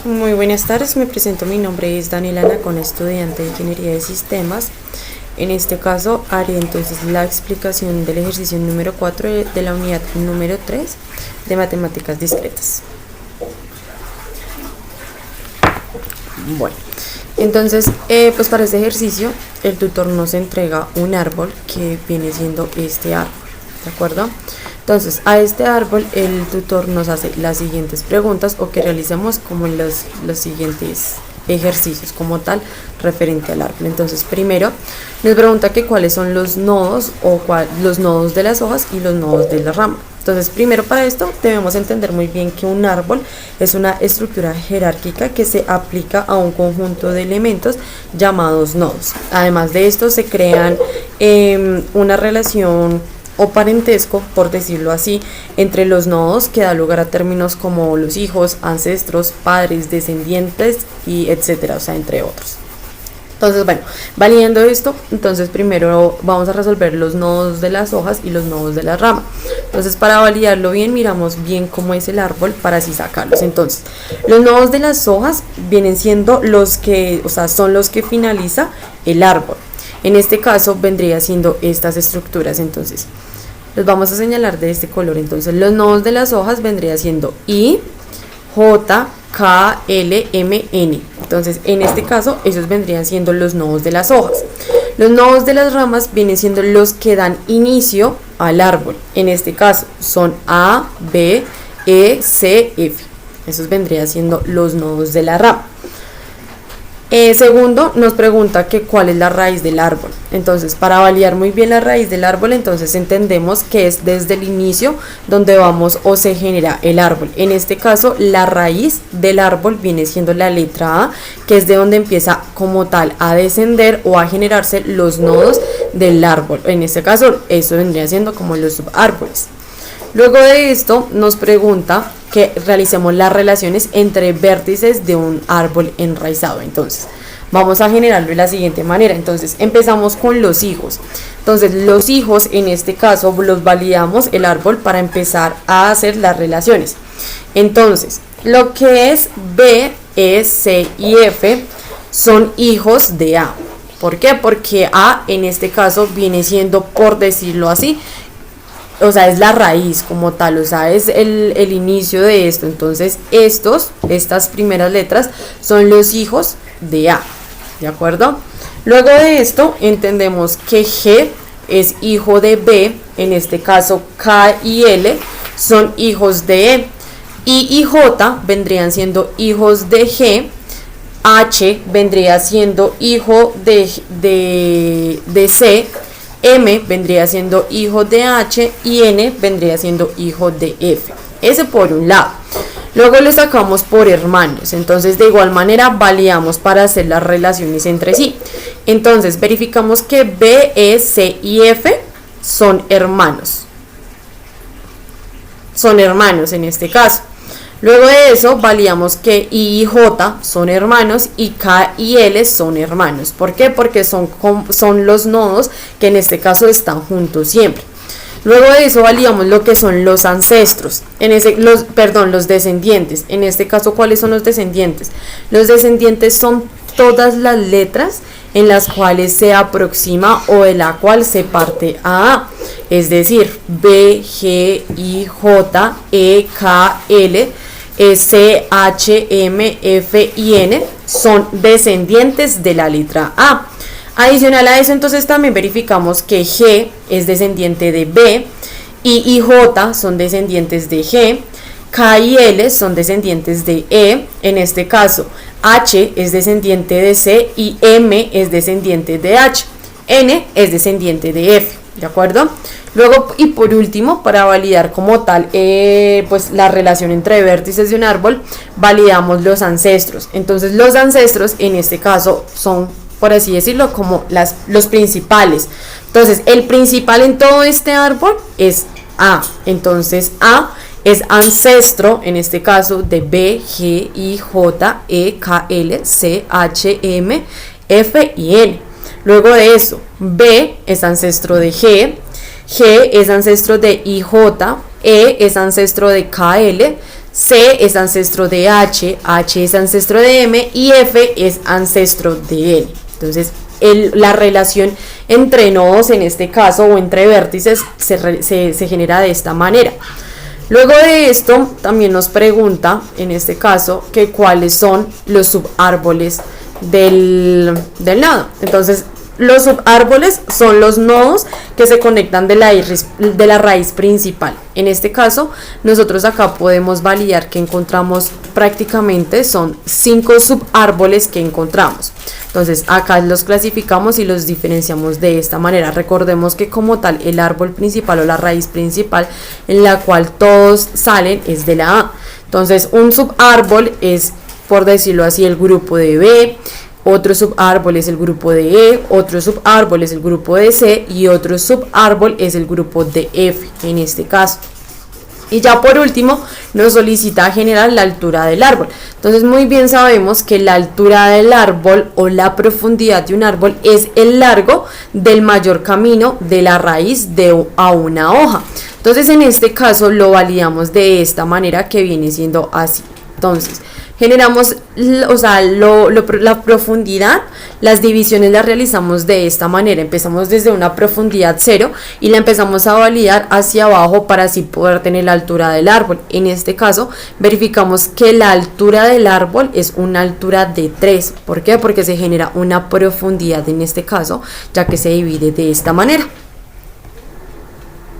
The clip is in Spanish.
Muy buenas tardes, me presento, mi nombre es Daniela Nacón, estudiante de Ingeniería de Sistemas. En este caso haré entonces la explicación del ejercicio número 4 de la unidad número 3 de matemáticas discretas. Bueno, entonces pues para este ejercicio el tutor nos entrega un árbol que viene siendo este árbol, ¿de acuerdo? Entonces a este árbol el tutor nos hace las siguientes preguntas o que realicemos como los siguientes ejercicios como tal referente al árbol. Entonces primero nos pregunta que cuáles son los nodos los nodos de las hojas y los nodos de la rama. Entonces primero para esto debemos entender muy bien que un árbol es una estructura jerárquica que se aplica a un conjunto de elementos llamados nodos. Además de esto se crean una relación o parentesco, por decirlo así, entre los nodos que da lugar a términos como los hijos, ancestros, padres, descendientes y etcétera, o sea, entre otros. Entonces, bueno, validando esto, entonces primero vamos a resolver los nodos de las hojas y los nodos de la rama. Entonces, para validarlo bien, miramos bien cómo es el árbol para así sacarlos. Entonces, los nodos de las hojas vienen siendo los que, o sea, son los que finaliza el árbol. En este caso vendría siendo estas estructuras, entonces los vamos a señalar de este color. Entonces los nodos de las hojas vendría siendo I, J, K, L, M, N. Entonces en este caso esos vendrían siendo los nodos de las hojas. Los nodos de las ramas vienen siendo los que dan inicio al árbol. En este caso son A, B, E, C, F. Esos vendrían siendo los nodos de la rama. Segundo, nos pregunta que cuál es la raíz del árbol. Entonces, para validar muy bien la raíz del árbol, entonces entendemos que es desde el inicio donde vamos o se genera el árbol. En este caso, la raíz del árbol viene siendo la letra A, que es de donde empieza como tal a descender o a generarse los nodos del árbol. En este caso, eso vendría siendo como los subárboles. Luego de esto nos pregunta que realicemos las relaciones entre vértices de un árbol enraizado. Entonces vamos a generarlo de la siguiente manera. Entonces empezamos con los hijos. Entonces los hijos en este caso los validamos el árbol para empezar a hacer las relaciones. Entonces lo que es B, E, C y F son hijos de A. ¿Por qué? Porque A en este caso viene siendo, por decirlo así, o sea, es la raíz como tal, o sea, es el inicio de esto. Entonces estas primeras letras son los hijos de A, ¿de acuerdo? Luego de esto entendemos que G es hijo de B, en este caso K y L son hijos de E, y J vendrían siendo hijos de G, H vendría siendo hijo de C, M vendría siendo hijo de H y N vendría siendo hijo de F. Ese por un lado. Luego le sacamos por hermanos. Entonces de igual manera validamos para hacer las relaciones entre sí. Entonces verificamos que B, E, C y F son hermanos. Son hermanos en este caso. Luego de eso validamos que I y J son hermanos y K y L son hermanos. ¿Por qué? Porque son los nodos que en este caso están juntos siempre. Luego de eso validamos lo que son los ancestros, los descendientes. En este caso, ¿cuáles son los descendientes? Los descendientes son todas las letras en las cuales se aproxima o de la cual se parte a A. Es decir, B, G, I, J, E, K, L, C, H, M, F y N son descendientes de la letra A. Adicional a eso, entonces también verificamos que G es descendiente de B, I y J son descendientes de G, K y L son descendientes de E, en este caso H es descendiente de C y M es descendiente de H, N es descendiente de F, ¿de acuerdo? Luego y por último, para validar como tal pues la relación entre vértices de un árbol, validamos los ancestros. Entonces los ancestros en este caso son, por así decirlo, como los principales. Entonces el principal en todo este árbol es A. Entonces A es ancestro en este caso de B, G, I, J, E, K, L, C, H, M, F y N. Luego de eso, B es ancestro de G es ancestro de IJ, E es ancestro de KL, C es ancestro de H, H es ancestro de M y F es ancestro de N. Entonces, la relación entre nodos en este caso o entre vértices se genera de esta manera. Luego de esto también nos pregunta en este caso que cuáles son los subárboles del nodo. Entonces los subárboles son los nodos que se conectan de la raíz principal. En este caso, nosotros acá podemos validar que encontramos prácticamente son 5 subárboles que encontramos. Entonces acá los clasificamos y los diferenciamos de esta manera. Recordemos que como tal el árbol principal o la raíz principal en la cual todos salen es de la A. Entonces un subárbol es, por decirlo así, el grupo de B. Otro subárbol es el grupo de E, otro subárbol es el grupo de C y otro subárbol es el grupo de F en este caso. Y ya por último nos solicita generar la altura del árbol. Entonces muy bien sabemos que la altura del árbol o la profundidad de un árbol es el largo del mayor camino de la raíz a una hoja. Entonces en este caso lo validamos de esta manera que viene siendo así. Entonces generamos, la profundidad, las divisiones las realizamos de esta manera. Empezamos desde una profundidad 0 y la empezamos a validar hacia abajo para así poder tener la altura del árbol. En este caso, verificamos que la altura del árbol es una altura de 3. ¿Por qué? Porque se genera una profundidad en este caso, ya que se divide de esta manera.